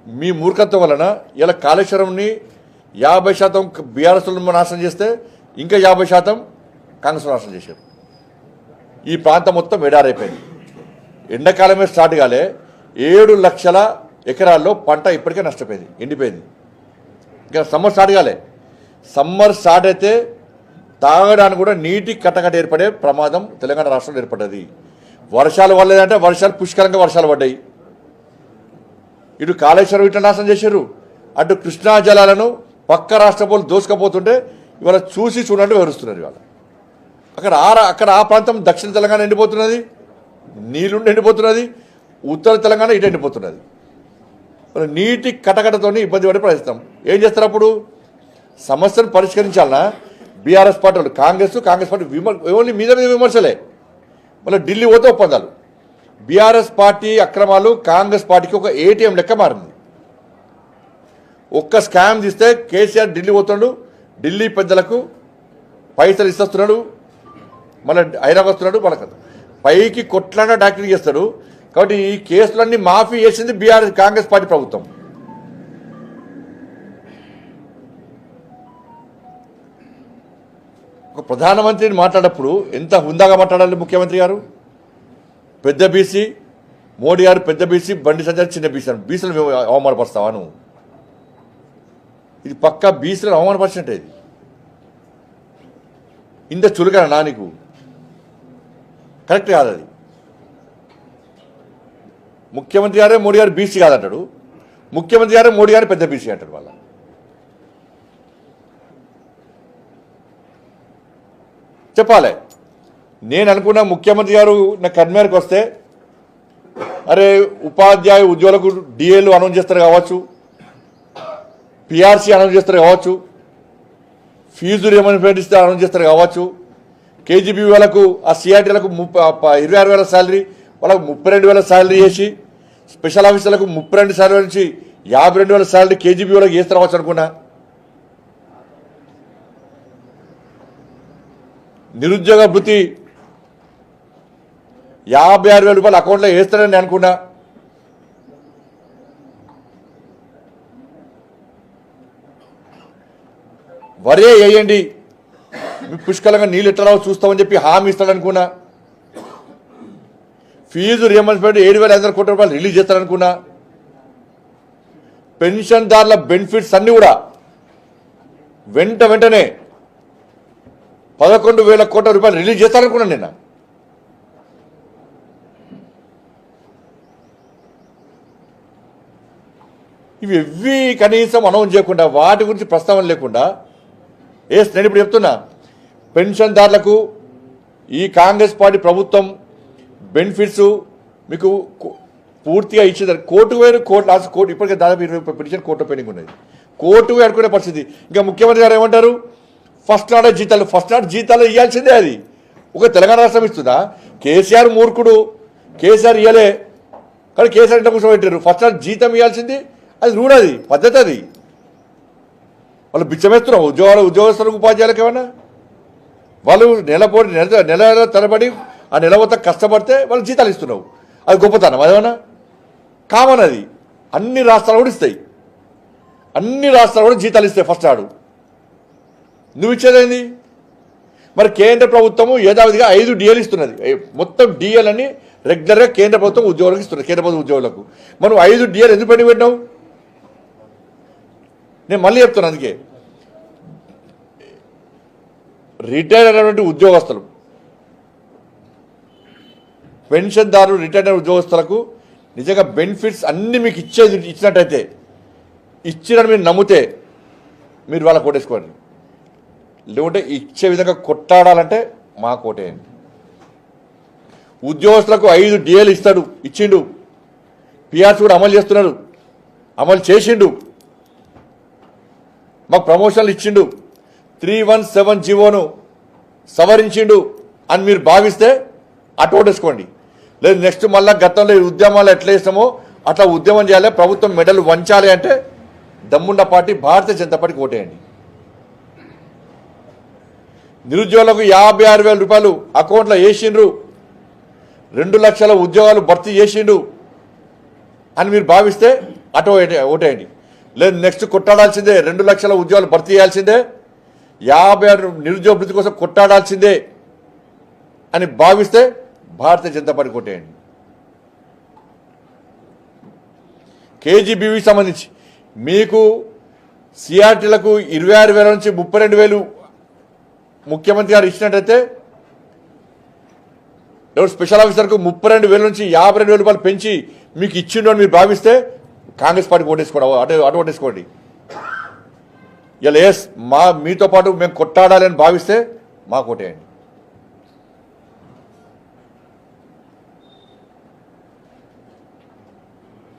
Speaker 1: మీ మూర్ఖత్వం వలన ఇలా కాళేశ్వరంని 50% బీఆర్ఎస్ నాశనం చేస్తే ఇంకా 50% కాంగ్రెస్ నాశనం చేశారు. ఈ ప్రాంతం మొత్తం ఎడారైపోయింది. ఎండాకాలమే స్టార్ట్ కాలే 7 లక్షల ఎకరాల్లో పంట ఇప్పటికే నష్టపోయింది, ఎండిపోయింది. ఇంకా సమ్మర్ స్టార్ట్ కాలే. సమ్మర్ స్టార్ట్ అయితే తాగడానికి కూడా నీటి కట్టకట్ట ఏర్పడే ప్రమాదం తెలంగాణ రాష్ట్రంలో ఏర్పడ్డది. వర్షాలు పడలేదంటే వర్షాలు పుష్కలంగా వర్షాలు పడ్డాయి. ఇటు కాళేశ్వరం ఇట్లా నాశనం చేశారు, అటు కృష్ణా జలాలను పక్క రాష్ట్ర పోలు దోసుకపోతుంటే ఇవాళ చూసి చూడండి వివరిస్తున్నారు. ఇవాళ అక్కడ ఆ ప్రాంతం దక్షిణ తెలంగాణ ఎండిపోతున్నది, నీళ్ళుండి ఎండిపోతున్నది, ఉత్తర తెలంగాణ ఇటు ఎండిపోతున్నది. నీటి కటకటతో ఇబ్బంది పడే ప్రయత్నం ఏం చేస్తారు? అప్పుడు సమస్యను పరిష్కరించాలన్నా బీఆర్ఎస్ పార్టీ వాళ్ళు, కాంగ్రెస్ పార్టీ ఓన్లీ మీద విమర్శలే, మళ్ళీ ఢిల్లీ పోతే ఒప్పందాలు. బీఆర్ఎస్ పార్టీ అక్రమాలు కాంగ్రెస్ పార్టీకి ఒక ఏటీఎం లెక్క మారింది. ఒక్క స్కామ్ తీస్తే కేసీఆర్ ఢిల్లీ పోతున్నాడు, ఢిల్లీ పెద్దలకు పైసలు ఇస్తున్నాడు, మళ్ళీ హైదరాబాద్ వస్తున్నాడు, వాళ్ళకి పైకి కొట్లాడిన డాక్టరింగ్ చేస్తాడు. కాబట్టి ఈ కేసులన్నీ మాఫీ చేసింది కాంగ్రెస్ పార్టీ ప్రభుత్వం. ఒక ప్రధానమంత్రిని మాట్లాడప్పుడు ఎంత హుందాగా మాట్లాడాలి ముఖ్యమంత్రి గారు? పెద్ద బీసీ మోడీ గారు, పెద్ద బీసీ బండి సంజయ్ చిన్న బీసీ, బీసీలను అవమానపరుస్తావా నువ్వు? ఇది పక్కా బీసీలను అవమానపరిచినట్టే. ఇది ఇంత చురుకన నా నీకు కరెక్ట్ కాదు. అది ముఖ్యమంత్రి గారే మోడీ గారు బీసీ కాదంటాడు, ముఖ్యమంత్రి గారే మోడీ గారు పెద్ద బీసీ అంటాడు. వాళ్ళ చెప్పాలి. నేను అనుకున్న ముఖ్యమంత్రి గారు నా కన్వేర్కి వస్తే అరే ఉపాధ్యాయ ఉద్యోగులకు డిఏలు అనౌన్స్ చేస్తారు కావచ్చు, పిఆర్సీ అనౌన్స్ చేస్తారు కావచ్చు, ఫీజు రియంబర్స్మెంట్ ఇస్తే అనౌన్స్ చేస్తారు కావచ్చు, కేజీబీ వాళ్ళకు ఆ సిఆర్టీలకు 26,000 శాలరీ, వాళ్ళకు 32,000 శాలరీ చేసి స్పెషల్ ఆఫీసర్లకు 32 శాలరీ నుంచి 52,000 శాలరీ కేజీబీ వాళ్ళకి చేస్తారు కావచ్చు అనుకున్నా. నిరుద్యోగ భృతి 56,000 రూపాయలు అకౌంట్లో వేస్తారని అనుకున్నా. వరే వేయండి మీ పుష్కలంగా నీళ్ళు ఎట్లా చూస్తామని చెప్పి హామీ ఇస్తాడనుకున్నా. ఫీజు రియంబర్స్మెంట్ 7,500 కోట్ల రూపాయలు రిలీజ్ చేస్తారనుకున్నా. పెన్షన్దారుల బెనిఫిట్స్ అన్నీ కూడా వెంటనే 11,000 కోట్ల రూపాయలు రిలీజ్ చేస్తారనుకున్నాను నిన్న. ఇవి కనీసం అనౌన్స్ చేయకుండా, వాటి గురించి ప్రస్తావన లేకుండా నేను ఇప్పుడు చెప్తున్నా, పెన్షన్దారులకు ఈ కాంగ్రెస్ పార్టీ ప్రభుత్వం బెనిఫిట్స్ మీకు పూర్తిగా ఇచ్చేదారు. కోర్టు ఇప్పటికే దాదాపు 20 పిటిషన్ కోర్టు పెండింగ్ ఉన్నది. కోర్టు అడుకునే పరిస్థితి. ఇంకా ముఖ్యమంత్రి గారు ఏమంటారు? ఫస్ట్ నాట్ జీతాలు ఇవ్వాల్సిందే. అది ఒక తెలంగాణ రాష్ట్రం ఇస్తుందా? కేసీఆర్ మూర్ఖుడు, కేసీఆర్ ఇవ్వలే కానీ కేసీఆర్ ఇంట్లో కూర్చోబెట్టారు. ఫస్ట్ నాట్ జీతం ఇవ్వాల్సింది, అది రూల్, అది పద్ధతి. అది వాళ్ళు బిచ్చమేస్తున్నాం ఉద్యోగస్తులకు ఉపాధ్యాయులకు. ఏమన్నా వాళ్ళు నెల తరబడి ఆ నెల మొత్తం కష్టపడితే వాళ్ళు జీతాలు ఇస్తున్నావు, అది గొప్పతనం. అదేమన్నా కామన్. అది అన్ని రాష్ట్రాలు కూడా ఇస్తాయి, అన్ని రాష్ట్రాలు కూడా జీతాలు ఇస్తాయి ఫస్ట్ నాడు. నువ్వు ఇచ్చేదేంది? మరి కేంద్ర ప్రభుత్వము యథావిధిగా 5 డిఏలు ఇస్తున్నది. మొత్తం డిఏలు అన్ని రెగ్యులర్గా కేంద్ర ప్రభుత్వం ఉద్యోగులకు ఇస్తున్నది. కేంద్ర ప్రభుత్వ ఉద్యోగులకు మనం 5 డిఏలు ఎందుకు పెండింగ్ పెట్టినావు? నేను మళ్ళీ చెప్తున్నాను. అందుకే రిటైర్ అయినటువంటి ఉద్యోగస్తులు, పెన్షన్దారులు, రిటైర్ అయిన ఉద్యోగస్తులకు నిజంగా బెనిఫిట్స్ అన్నీ మీకు ఇచ్చినట్టయితే, ఇచ్చినట్టు మీరు నమ్మితే మీరు వాళ్ళ కోటేసుకోండి. లేకుంటే ఇచ్చే విధంగా కొట్టాడాలంటే మా కోటేయండి. ఉద్యోగస్తులకు 5 డిఏలు ఇచ్చిండు. పిఆర్సీ కూడా అమలు చేసిండు. మాకు ప్రమోషన్లు ఇచ్చిండు. 317 జీవోను సవరించిండు అని మీరు భావిస్తే అటు ఓటేసుకోండి. లేదు నెక్స్ట్ మళ్ళీ గతంలో ఉద్యమాలు ఎట్లా చేస్తామో అట్లా ఉద్యమం చేయాలి, ప్రభుత్వం మెడలు వంచాలి అంటే దమ్మున్న పార్టీ భారతీయ జనతా పార్టీకి ఓటేయండి. నిరుద్యోగులకు 56,000 రూపాయలు అకౌంట్లో వేసిండ్రు, 2 లక్షల ఉద్యోగాలు భర్తీ చేసిండు అని మీరు భావిస్తే అటు ఓటేయండి. లేదు నెక్స్ట్ కొట్టాడాల్సిందే, 2 లక్షల ఉద్యోగాలు భర్తీ చేయాల్సిందే, 56 నిరుద్యోగ భృతి కోసం కొట్టాడాల్సిందే అని భావిస్తే భారతీయ జనతా పార్టీ కొట్టేయండి. కేజీబీవీకి సంబంధించి మీకు సిఆర్టీలకు 26,000 నుంచి 32,000 ముఖ్యమంత్రి గారు ఇచ్చినట్టయితే ఎవరు స్పెషల్ ఆఫీసర్కు 32,000 నుంచి 52,000 రూపాయలు పెంచి మీకు ఇచ్చిండు అని మీరు భావిస్తే కాంగ్రెస్ పార్టీకి ఓటేసుకోండి, అటు ఓటేసుకోండి. ఇలా మీతో పాటు మేము కొట్టాడాలి అని భావిస్తే మాకు ఓటేయండి.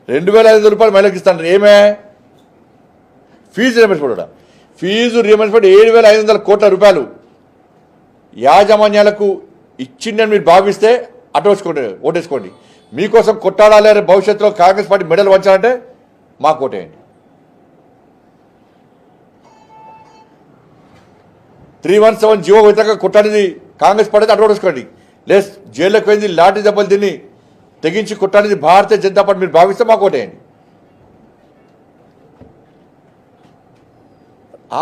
Speaker 1: ₹2,500 మహిళలకు ఇస్తాను. ఏమే ఫీజు రియంబర్స్మెంట్ కూడా ఫీజు రియంబర్స్మెంట్ 7,500 కోట్ల రూపాయలు యాజమాన్యాలకు ఇచ్చిందని మీరు భావిస్తే ఓటేసుకోండి. మీకోసం కొట్టాడాలి అనే భవిష్యత్తులో కాంగ్రెస్ పార్టీ మెడల్ వంచాలంటే మాకు ఓటేయండి. 317 జీవో వ్యతిరేకంగా కొట్టాడిది కాంగ్రెస్ పార్టీ అటు ఓటేసుకోండి. లేదు జైల్లోకి పోయింది లాఠీ దెబ్బలు తిని తెగించి కొట్టాడిది భారతీయ జనతా పార్టీ మీరు భావిస్తే మాకు ఓటేయండి.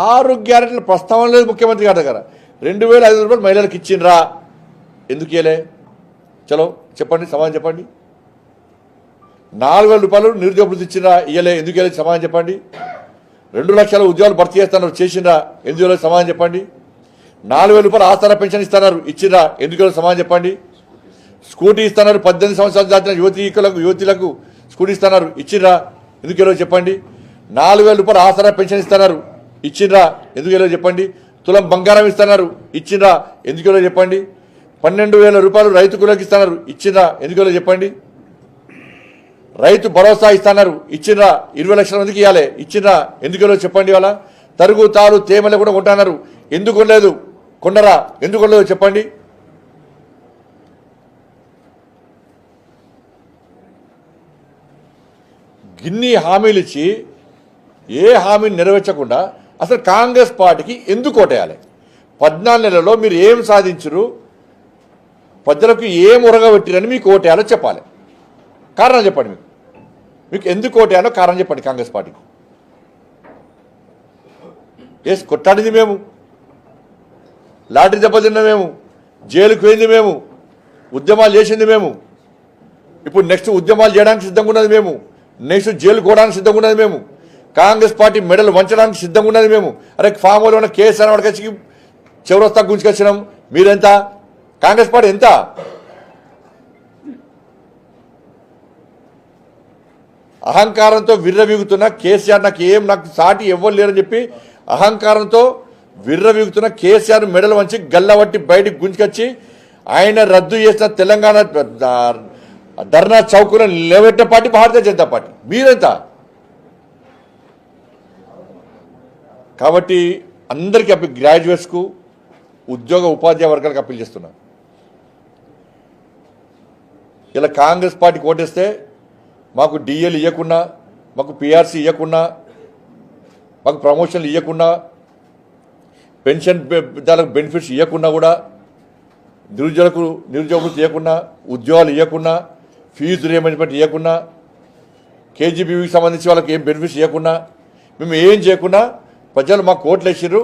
Speaker 1: 6 గ్యారెంటీల ప్రస్తావన లేదు ముఖ్యమంత్రి గారి దగ్గర. ₹2,500 మహిళలకు ఇచ్చిండ్రా, ఎందుకు ఇవ్వలే? చలో చెప్పండి, సమాధానం చెప్పండి. ₹4,000 నిరుద్యోగ వృత్తి ఇచ్చిండ్రా, ఇవ్వలే, ఎందుకు ఇవ్వలేదు? సమాధానం చెప్పండి. 2 లక్షల ఉద్యోగాలు భర్తీ చేస్తున్నారు, చేసిండ్రా, ఎందుకు ఇవ్వలేదు? సమాధానం చెప్పండి. ₹4,000 ఆసరా పెన్షన్ ఇస్తున్నారు, ఇచ్చిండ్రా, ఎందుకు ఇవ్వలేదు? సమాధానం చెప్పండి. స్కూటీ ఇస్తున్నారు, 18 సంవత్సరాలు దాటిన యువతులకు స్కూటీ ఇస్తున్నారు, ఇచ్చిండ్రా, ఎందుకు ఇవ్వలేదు? చెప్పండి. ₹4,000 ఆసరా పెన్షన్ ఇస్తున్నారు, ఇచ్చిండ్రా, ఎందుకు ఇవ్వలేదు? చెప్పండి. తులం బంగారం ఇస్తున్నారు, ఇచ్చిండ్రా, ఎందుకు ఇవ్వలేదు? చెప్పండి. ₹12,000 రైతు కూలీకి ఇస్తున్నారు, ఇచ్చిండ్రా, ఎందుకు ఇవ్వలేదు? చెప్పండి. రైతు భరోసా ఇస్తున్నారు, ఇచ్చిండ్రా, 20 లక్షల మందికి ఇవ్వాలి, ఇచ్చిండ్రా, ఎందుకు ఇవ్వలేదు? చెప్పండి. వాళ్ళ తరుగు తారు తేమలు కూడా కొంటున్నారు, ఎందుకు కొనలేదు? కొండరా, ఎందుకు కొనలేదు? చెప్పండి. గిన్ని హామీలు ఇచ్చి ఏ హామీని నెరవేర్చకుండా అసలు కాంగ్రెస్ పార్టీకి ఎందుకు ఓటేయాలి? 14 నెలల్లో మీరు ఏం సాధించరు, ప్రజలకు ఏం ఉరగబెట్టిరని మీకు ఓటేయాలో చెప్పాలి. కారణం చెప్పండి. మీకు ఎందుకు ఓటేయాలో కారణం చెప్పండి. కాంగ్రెస్ పార్టీకి కొట్టాడింది మేము, లాటరీ దెబ్బతిన్న మేము, జైలుకు పోయింది మేము, ఉద్యమాలు చేసింది మేము, ఇప్పుడు నెక్స్ట్ ఉద్యమాలు చేయడానికి సిద్ధంగా ఉన్నది మేము, నెక్స్ట్ జైలుకు పోవడానికి సిద్ధంగా ఉన్నది మేము, కాంగ్రెస్ పార్టీ మెడల్ వంచడానికి సిద్ధంగా ఉన్నది మేము. అరే ఫామ్ హౌస్లో ఉన్న కేసీఆర్ వాడికి చివరొస్తా గుంజుకొచ్చినాం. మీరెంత? కాంగ్రెస్ పార్టీ ఎంత? అహంకారంతో విర్రవీగుతున్న కేసీఆర్ నాకు సాటి ఎవ్వరు లేరని చెప్పి అహంకారంతో విర్రవీగుతున్న కేసీఆర్ మెడల్ వంచి గల్లవట్టి బయటికి గుంజుకొచ్చి ఆయన రద్దు చేసిన తెలంగాణ ధర్నా చౌకులను నిలబెట్టిన పార్టీ భారతీయ జనతా పార్టీ. మీరెంత? కాబట్టి అందరికీ గ్రాడ్యుయేట్స్కు ఉద్యోగ ఉపాధ్యాయ వర్గాలకు అప్పీల్ చేస్తున్నా. ఇలా కాంగ్రెస్ పార్టీకి ఓటేస్తే మాకు డిఎల్ ఇవ్వకుండా, మాకు పిఆర్సీ ఇవ్వకుండా, మాకు ప్రమోషన్లు ఇవ్వకుండా, పెన్షన్ బెనిఫిట్స్ ఇవ్వకుండా, కూడా నిరుద్యోగ వృత్తి ఇవ్వకుండా, ఉద్యోగాలు ఇవ్వకుండా, ఫీజు రియంబర్స్మెంట్ ఇవ్వకుండా, కేజీబీవీకి సంబంధించి వాళ్ళకి ఏం బెనిఫిట్స్ ఇవ్వకుండా, మేము ఏం చేయకుండా ప్రజలు మాకు ఓట్లు వేసారు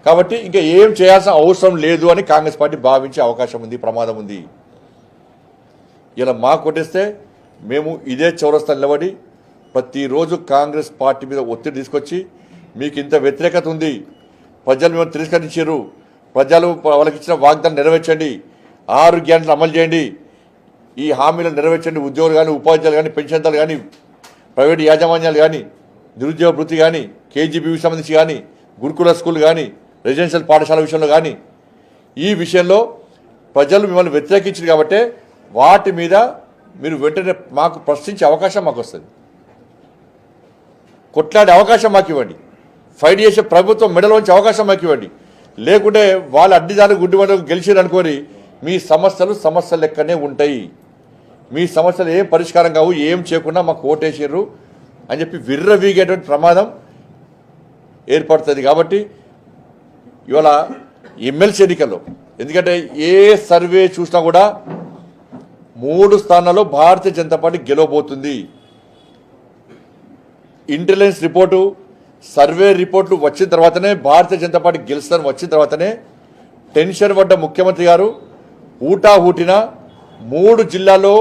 Speaker 1: కాబట్టి ఇంకా ఏం చేయాల్సిన అవసరం లేదు అని కాంగ్రెస్ పార్టీ భావించే అవకాశం ఉంది, ప్రమాదం ఉంది. ఇలా మాకు కొట్టేస్తే మేము ఇదే చౌరస్తా నిలబడి ప్రతిరోజు కాంగ్రెస్ పార్టీ మీద ఒత్తిడి తీసుకొచ్చి మీకు ఇంత వ్యతిరేకత ఉంది, ప్రజలు మేము తిరస్కరించారు, ప్రజలు వాళ్ళకి ఇచ్చిన వాగ్దానం నెరవేర్చండి, 6 గ్యారెంటీలు అమలు చేయండి, ఈ హామీలను నెరవేర్చండి, ఉద్యోగులు కానీ, ఉపాధ్యాయులు కానీ, పెన్షన్దారులు కానీ, ప్రైవేటు యాజమాన్యాలు కానీ, నిరుద్యోగ వృత్తి కానీ, కేజీబీవీకి సంబంధించి కానీ, గురుకుల స్కూల్ కానీ, రెసిడెన్షియల్ పాఠశాల విషయంలో కానీ, ఈ విషయంలో ప్రజలు మిమ్మల్ని వ్యతిరేకించారు కాబట్టి వాటి మీద మీరు వెంటనే మాకు ప్రశ్నించే అవకాశం మాకు వస్తుంది, కొట్లాడే అవకాశం మాకు ఇవ్వండి, ఫైట్ చేసే ప్రభుత్వం మెడల్ వంచే అవకాశం మాకు ఇవ్వండి. లేకుంటే వాళ్ళు అడ్డిదారు గుడ్డివాళ్ళు గెలిచారు అనుకోని మీ సమస్యలు లెక్కనే ఉంటాయి, మీ సమస్యలు ఏం పరిష్కారం కావు, ఏం చేయకుండా మాకు ఓటేసారు అని చెప్పి విర్రవీగేటువంటి ప్రమాదం ఏర్పడుతుంది. కాబట్టి ఇవాళ ఎమ్మెల్సీ ఎన్నికల్లో ఎందుకంటే ఏ సర్వే చూసినా కూడా 3 స్థానాల్లో భారతీయ జనతా పార్టీ గెలవబోతుంది. ఇంటెలిజెన్స్ రిపోర్టు, సర్వే రిపోర్ట్లు వచ్చిన తర్వాతనే భారతీయ జనతా పార్టీ గెలుస్తారని వచ్చిన తర్వాతనే టెన్షన్ పడ్డ ముఖ్యమంత్రి గారు ఊటాహూటిన 3 జిల్లాల్లో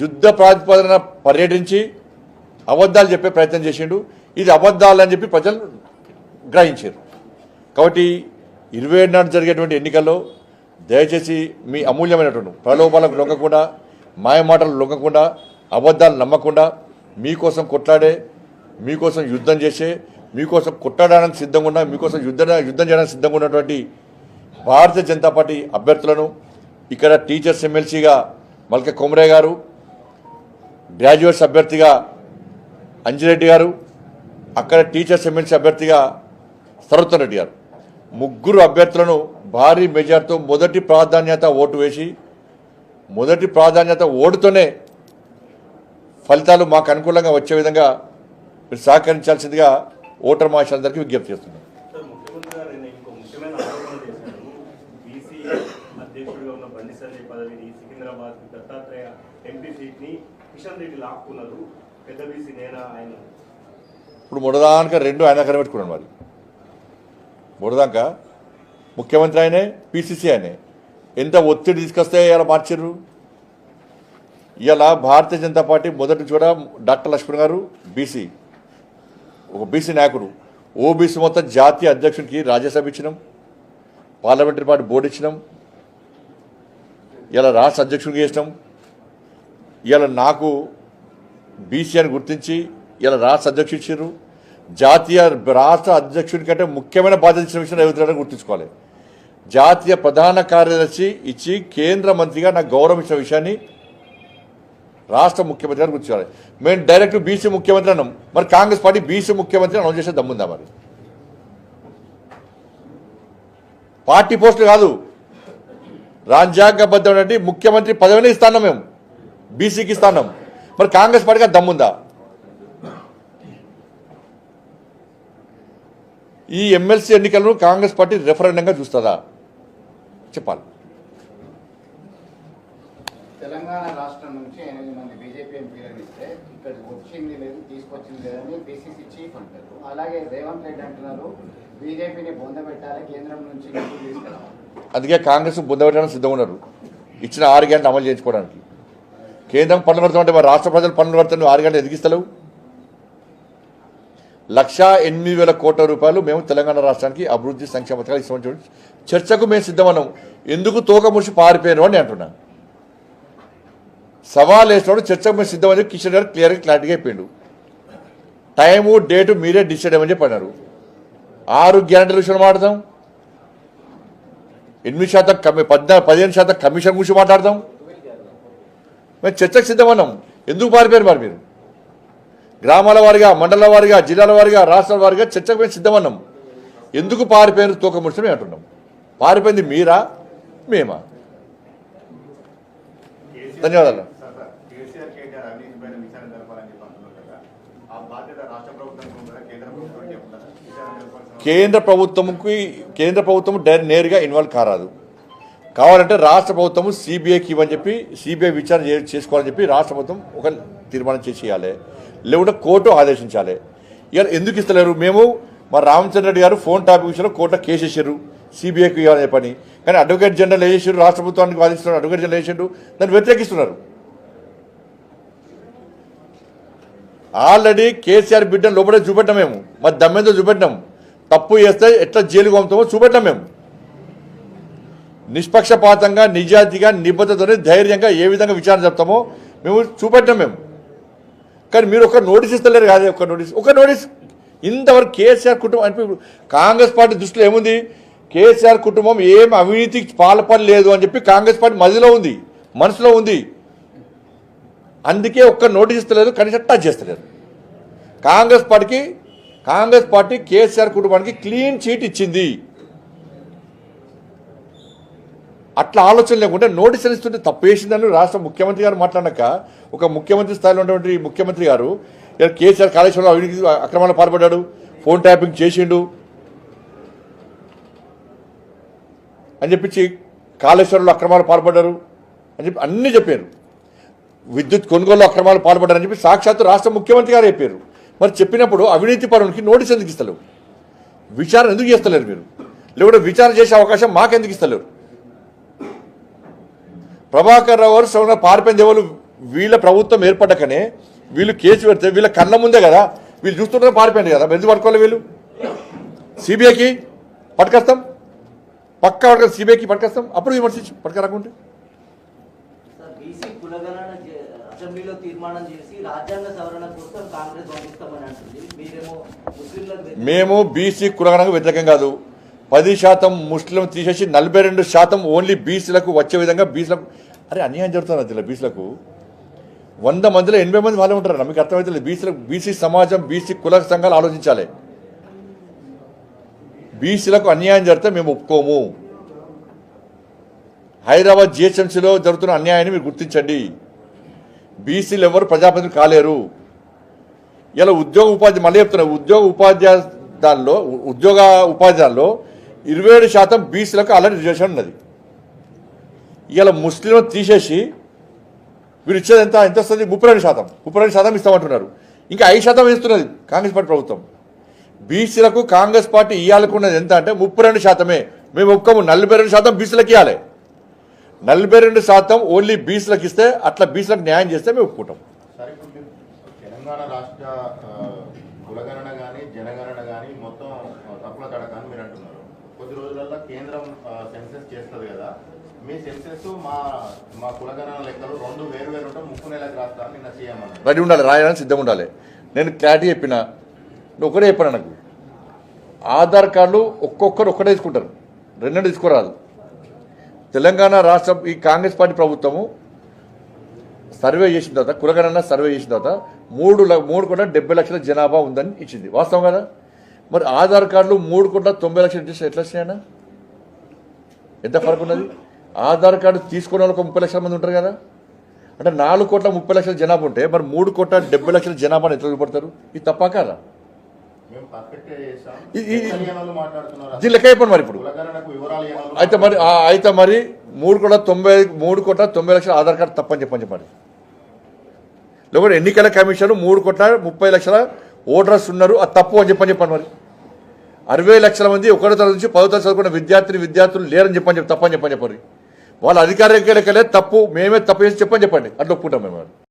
Speaker 1: యుద్ధ ప్రాతిపదన పర్యటించి అబద్ధాలు చెప్పే ప్రయత్నం చేసిండు. ఇది అబద్ధాలు అని చెప్పి ప్రజలు గ్రహించారు. కాబట్టి 27 నాడు జరిగేటువంటి ఎన్నికల్లో దయచేసి మీ అమూల్యమైనటువంటి ప్రలోభాలకు లొంగకుండా, మాయమాటలు లొంగకుండా, అబద్ధాలు నమ్మకుండా మీకోసం కొట్లాడే, మీకోసం యుద్ధం చేసే, మీకోసం కొట్టడానికి సిద్ధంగా ఉన్న, మీకోసం యుద్ధం చేయడానికి సిద్ధంగా ఉన్నటువంటి భారతీయ జనతా పార్టీ అభ్యర్థులను ఇక్కడ టీచర్స్ ఎమ్మెల్సీగా మల్క కొమరే గారు, గ్రాడ్యుయేట్స్ అభ్యర్థిగా అంజిరెడ్డి గారు, అక్కడ టీచర్స్ ఎమ్మెల్సీ అభ్యర్థిగా సరోత్తన్ రెడ్డి గారు, ముగ్గురు అభ్యర్థులను భారీ మెజార్టీతో మొదటి ప్రాధాన్యత ఓటు వేసి, మొదటి ప్రాధాన్యత ఓటుతోనే ఫలితాలు మాకు అనుకూలంగా వచ్చే విధంగా మీరు సహకరించాల్సిందిగా ఓటర్ మహాశయులందరికీ విజ్ఞప్తి చేస్తున్నాం. ఇప్పుడు మొదదాక 2 ఆయన కనిపెట్టుకున్నాను. మరి మొదదాక ముఖ్యమంత్రి ఆయనే, పిసిసి ఆయనే. ఎంత ఒత్తిడి తీసుకొస్తే ఇలా మార్చారు. ఇలా భారతీయ జనతా పార్టీ మొదటి చూడ డాక్టర్ లక్ష్మణ్ గారు బీసీ, ఒక బీసీ నాయకుడు, ఓబీసీ మొత్తం జాతీయ అధ్యక్షుడికి రాజ్యసభ ఇచ్చినాం, పార్లమెంటరీ పార్టీ బోర్డు ఇచ్చినాం, ఇలా రాష్ట్ర అధ్యక్షుడికి చేసినాం. ఇలా నాకు బీసీ అని గుర్తించి ఇలా రాష్ట్ర అధ్యక్షుడు ఇచ్చారు. జాతీయ రాష్ట్ర అధ్యక్షుడి కంటే ముఖ్యమైన బాధ్యత ఇచ్చిన విషయం రేవంత్ గుర్తుంచుకోవాలి. జాతీయ ప్రధాన కార్యదర్శి ఇచ్చి కేంద్ర మంత్రిగా నాకు గౌరవం ఇచ్చిన విషయాన్ని రాష్ట్ర ముఖ్యమంత్రి గారు గుర్తించాలి. మేము డైరెక్ట్ బీసీ ముఖ్యమంత్రి అన్నాం. మరి కాంగ్రెస్ పార్టీ బీసీ ముఖ్యమంత్రి అనౌన్స్ చేసే దమ్ముందా? మరి పార్టీ పోస్టులు కాదు, రాజ్యాంగబద్ధమైన ముఖ్యమంత్రి పదవిని ఇస్తాను మేము, బీసీకి ఇస్తాను. మరి కాంగ్రెస్ పార్టీగా దమ్ముందా? ఈ ఎమ్మెల్సీ ఎన్నికలను కాంగ్రెస్ పార్టీ రెఫరెండంగా చూస్తుందా చెప్పాలి.
Speaker 2: తెలంగాణ రాష్ట్రం నుంచి 8 మంది బీజేపీ ఎంపీలను ఇస్తే ఇక్కడ వచ్చింది లేదు, తీసుకొచ్చింది లేదని పిసిసి చీఫ్ అంటారు. అలాగే రేవంత్ రెడ్డి అంటున్నారు బీజేపీని బొందబెట్టాలి, కేంద్రం నుంచి నిధులు తీసుకురావాలి. అందుకే
Speaker 1: కాంగ్రెస్ బొందబెట్టడానికి సిద్ధంగా ఉన్నారు, ఇచ్చిన 6 గంటలు అమలు చేయించుకోవడానికి. కేంద్రం పనులు కడుతుంటే మరి రాష్ట్ర ప్రజలు పనులు కడుతున్న 6 గంటలు ఎదిగిస్తలేవు. 1,08,000 కోట్ల రూపాయలు మేము తెలంగాణ రాష్ట్రానికి అభివృద్ధి సంక్షేమ పథకాలు ఇస్తామని చర్చకు మేము సిద్ధమన్నాం. ఎందుకు తోక ముడిచి పారిపోయారు అని అంటున్నాను. సవాల్ వేసినప్పుడు చర్చకు మేము సిద్ధమని కిషన్ గారు క్లియర్గా క్లారిటీగా అయిపోయిండు. టైము డేటు మీరే డిసైడ్ అవ్వమని చెప్పి అన్నారు. 6 గ్యారెంటీల విషయంలో మాట్లాడదాం, 8% 15% కమిషన్ గురించి మాట్లాడదాం. మేము చర్చకు సిద్ధమన్నాం. ఎందుకు పారిపోయారు మరి మీరు? గ్రామాల వారిగా, మండల వారిగా, జిల్లాల వారిగా, రాష్ట్రాల వారిగా చర్చకు మేము సిద్ధమన్నాం. ఎందుకు పారిపోయారు తోక ముడిచి మేము అంటున్నాం. పారిపోయింది మీరా మేమా? ధన్యవాదాలు. కేంద్ర ప్రభుత్వం నేరుగా ఇన్వాల్వ్ కారాదు. కావాలంటే రాష్ట్ర ప్రభుత్వము సిబిఐకి ఇవ్వని చెప్పి, సిబిఐ విచారణ చేసుకోవాలని చెప్పి రాష్ట్ర ప్రభుత్వం ఒక తీర్మానం చేయాలి, లేకుంటే కోర్టు ఆదేశించాలి. ఇక ఎందుకు ఇస్తలేరు? మేము మా రామచంద్ర రెడ్డి గారు ఫోన్ టాపిక్ విషయంలో కోర్టులో కేసు వేసారు, సిబిఐకి ఇవ్వాలనే పని. కానీ అడ్వకేట్ జనరల్ వేసారు, రాష్ట్ర ప్రభుత్వానికి వాదిస్తున్నారు, అడ్వకేట్ జనరల్ వేసారు, దాన్ని వ్యతిరేకిస్తున్నారు. ఆల్రెడీ కేసీఆర్ బిడ్డను లోపలే చూపెట్టాం మేము, మరి దమ్మేందో చూపెట్టాం. తప్పు చేస్తే ఎట్లా జైలుకు పంపుతామో చూపెట్టాం మేము. నిష్పక్షపాతంగా, నిజాయితీగా, నిబద్ధతతో, ధైర్యంగా ఏ విధంగా విచారణ చెప్తామో మేము చూపెట్టాం మేము. కానీ మీరు ఒక నోటీస్ ఇస్తలేరు కాదు. ఒక నోటీస్ ఇంతవరకు కేసీఆర్ కుటుంబం అంటే కాంగ్రెస్ పార్టీ దృష్టిలో ఏముంది? కేసీఆర్ కుటుంబం ఏం అవినీతికి పాల్పడలేదు అని చెప్పి కాంగ్రెస్ పార్టీ మధ్యలో ఉంది, మనసులో ఉంది. అందుకే ఒక్క నోటీస్ ఇస్తలేదు, కనీసం టచ్ చేస్తలేదు. కాంగ్రెస్ పార్టీ కేసీఆర్ కుటుంబానికి క్లీన్ చీట్ ఇచ్చింది. అట్లా ఆలోచన లేకుంటే నోటీసులు ఇస్తుంటే తప్పేసిందని రాష్ట్ర ముఖ్యమంత్రి గారు మాట్లాడాక, ఒక ముఖ్యమంత్రి స్థాయిలో ఉన్నటువంటి ముఖ్యమంత్రి గారు కేసీఆర్ కాళేశ్వరంలో అవినీతి అక్రమాలు పాల్పడ్డాడు, ఫోన్ ట్యాపింగ్ చేసిండు అని చెప్పించి, కాళేశ్వరంలో అక్రమాలు పాల్పడ్డారు అని చెప్పి అన్నీ చెప్పారు. విద్యుత్ కొనుగోలు అక్రమాలు పాల్పడ్డారని చెప్పి సాక్షాత్తు రాష్ట్ర ముఖ్యమంత్రి గారు చెప్పారు. మరి చెప్పినప్పుడు అవినీతి పరునికి నోటీస్ ఎందుకు ఇస్తలేవు? విచారణ ఎందుకు చేస్తలేరు మీరు? లేకుంటే విచారణ చేసే అవకాశం మాకెందుకు ఇస్తలేరు? ప్రభాకర్ రావు గారు సౌండ్ పారిపోయింది ఎవరు? వీళ్ళ ప్రభుత్వం ఏర్పడ్డాకనే వీళ్ళు కేసు పెడితే వీళ్ళ కళ్ళ ముందే కదా, వీళ్ళు చూస్తుంటే పారిపోయింది కదా, ఎందుకు పట్టుకోవాలి వీళ్ళు? సిబిఐకి పట్టుకొస్తాం, పక్కా పట్టుకొని సిబిఐకి పట్టుకొస్తాం, అప్పుడు విమర్శించు పట్టుకరాకుంటే.
Speaker 3: బీసీ కులగణన అసెంబ్లీలో తీర్మానం చేసి రాజ్యాంగ సవరణ కోసం కాంగ్రెస్ పంపిస్తామని అంటుంది. మీరేమో ముస్లింలకు
Speaker 1: మేము బీసీ కులగణకు వ్యతిరేకం కాదు. 10% ముస్లిం తీసేసి 42% ఓన్లీ బీసీలకు వచ్చే విధంగా బీసీలకు. అరే అన్యాయం జరుగుతుంది అదిలో బీసీలకు. 100 మందిలో 80 మంది వాళ్ళే ఉంటారు. మీకు అర్థమవుతుంది. బీసీలకు, బీసీ సమాజం, బీసీ కుల సంఘాలు ఆలోచించాలి. బీసీలకు అన్యాయం జరిగితే మేము ఒప్పుకోము. హైదరాబాద్ జిహెచ్ఎంసీలో జరుగుతున్న అన్యాయాన్ని మీరు గుర్తించండి. బీసీలు ఎవరు ప్రజాప్రతినిధులు కాలేరు. ఇలా ఉద్యోగ ఉపాధి మళ్ళీ చెప్తున్నారు, ఉద్యోగ ఉపాధ్యాయుల్లో 27% బీసీలకు ఆల్రెడీ రిజర్వేషన్ ఉన్నది. ఇలా ముస్లింలు తీసేసి వీరు ఇచ్చేది ఎంత వస్తుంది? 32% ఇస్తామంటున్నారు. ఇంకా 5% ఇస్తున్నది కాంగ్రెస్ పార్టీ ప్రభుత్వం. బీసీలకు కాంగ్రెస్ పార్టీ ఇవ్వాలనుకున్నది ఎంత అంటే 32%. మేము ఒప్పుకోము. 42% బీసీలకు ఇవ్వాలి. 42% ఓన్లీ బీసీలకు ఇస్తే, అట్లా బీసీలకు న్యాయం చేస్తే మేము ఒప్పుకుంటాం.
Speaker 4: సరే, ఇప్పుడు తెలంగాణ రాష్ట్ర కులగణన కానీ జనగణన కానీ మొత్తం తప్పుల తడక అని మీరు అంటున్నారు. కొద్ది రోజులలో కేంద్రం సెన్సెస్ చేస్తుంది కదా, మీ సెన్సెస్ మా కులగణన లెక్కలు 2 వేరు ఉంటాం, 3 నెలలకు రాస్తారు నిన్న సీఎం అన్నారు.
Speaker 1: రెడీ ఉండాలి, రాయడానికి సిద్ధంగా ఉండాలి. నేను క్లారిటీ చెప్పిన, నువ్వు ఒకటే చెప్పాను. నాకు ఆధార్ కార్డులు ఒక్కొక్కరు ఒక్కటే తీసుకుంటారు, 2 తీసుకోరాదు. తెలంగాణ రాష్ట్ర ఈ కాంగ్రెస్ పార్టీ ప్రభుత్వము సర్వే చేసిన తర్వాత, కులగణన సర్వే చేసిన తర్వాత 3,70 లక్షల జనాభా ఉందని ఇచ్చింది. వాస్తవం కదా? మరి ఆధార్ కార్డులు 3,90 లక్షలు ఎట్లా వచ్చినాయన్నా? ఎంత ఫరక్ ఉన్నది? ఆధార్ కార్డు తీసుకున్న వాళ్ళకి 30 లక్షల మంది ఉంటారు కదా. అంటే 4,30 లక్షల జనాభా ఉంటే మరి 3,70 లక్షల జనాభాని ఎట్లా చూపడతారు? ఇది తప్ప కాదా? దీని లెక్క అయిపోయింది మరి. ఇప్పుడు అయితే మరి 3,90 లక్షల ఆధార్ కార్డు తప్పని చెప్పండి. లేకపోతే ఎన్నికల కమిషన్ 3,30 లక్షల ఓటర్స్ ఉన్నారు, అది తప్పు అని చెప్పండి మరి. 60 లక్షల మంది 1వ తరగతి నుంచి 10వ తరగతి చదువుకున్న విద్యార్థులు లేరని తప్పని చెప్పండి. వాళ్ళ అధికారిక లెక్కలే తప్పు, మేమే తప్పు చేసి చెప్పండి. అట్లా ఒప్పుకుంటాం మేము.